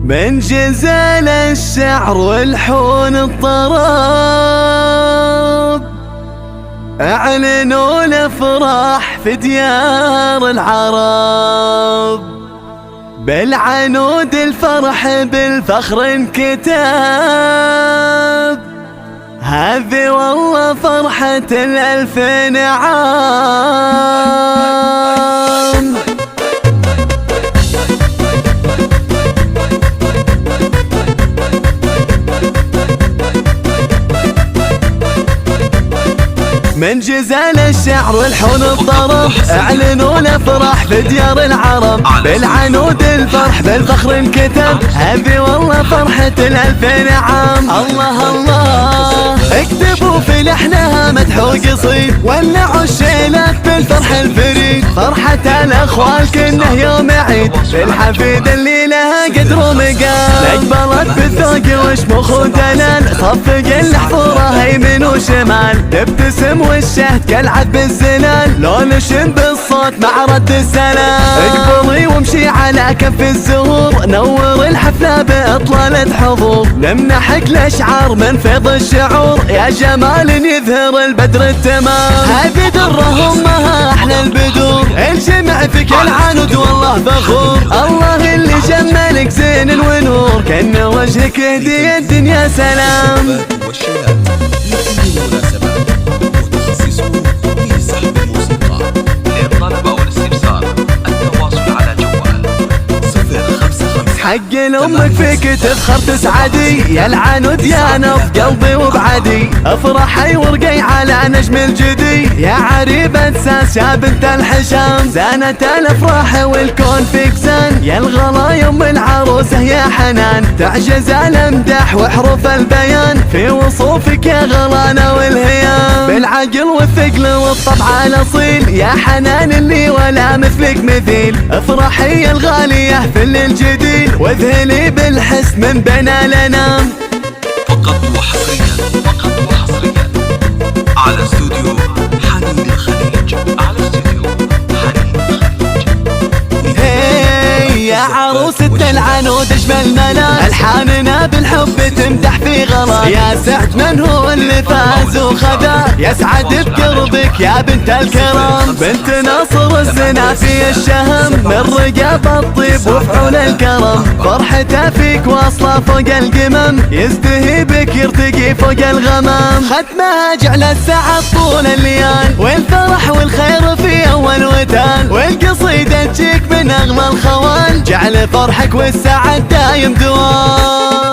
من جزال الشعر والحون الطرب اعلنوا الافراح في ديار العرب. بالعنود الفرح بالفخر انكتب، هذه والله فرحة الألف نعام. من جزال الشعر والحون الطرب اعلنوا الافراح في ديار العرب. بالعنود الفرح بالفخر انكتب، هذه والله فرحة الألف نعام. الله الله اكتبوا في لحنها مدح وقصيد، ولعوا الشيلات بالفرح الفريد. فرحة الأخوال كنه يوم عيد، الحفيد اللي لها قدر ومقام. اقبلت بالذوق وشموخ ودلال، صفق الحفورة يمين وشمال. تبتسم والشهد كالعد بالزلال، لو نشن بالصوت مع رد السلام. اقبلي وامشي على كف الزهور، نور الحفلة بإطلالة حضور. نمنحك الأشعار من فيض الشعور، يا جمال يظهر البدر التمام. هذه درة أمها أحلى البدور، الجمع فيك العنود والله فخور. الله اللي جملك زين ونور، كأن وجهك هدي الدنيا سلام. حق لأمك فيك تفخر تسعدي، يا العنود يا نبض قلبي وبعدي. افرحي ورقي على نجم الجدي، يا عريبة ساس يا بنت الحشام. زانت الافراح والكون فيك زان، يا الغلا يوم العروسة يا حنان. تعجز الامدح وحروف البيان، في وصوفك يا غلانة والهيام. بالعقل والثقل والطبع الاصيل، يا حنان اللي ولا مثلك مثيل. افرحي يا الغالية في الجديد، واذهلي بالحس من بين الانام. فقط وحصريا على استوديو حنين الخليج. يا عروسة العنود اجمل ملاك، الحاننا بالحب تمدح في غلا. يا سعد من هو اللي فاز وخذا، يسعد بقربك يا بنت الكرام. بنت ناصر الزنا في الشهم، من رقاب الطيب وفعول الكرم. فرحته فيك واصله فوق القمم، يزدهي بك يرتقي فوق الغمام. ختمها جعل السعد طول الليال، والفرح والخير في اول وتال. والقصيدة تجيك من اغلى الخوال، جعل فرحك والسعد دايم دوام.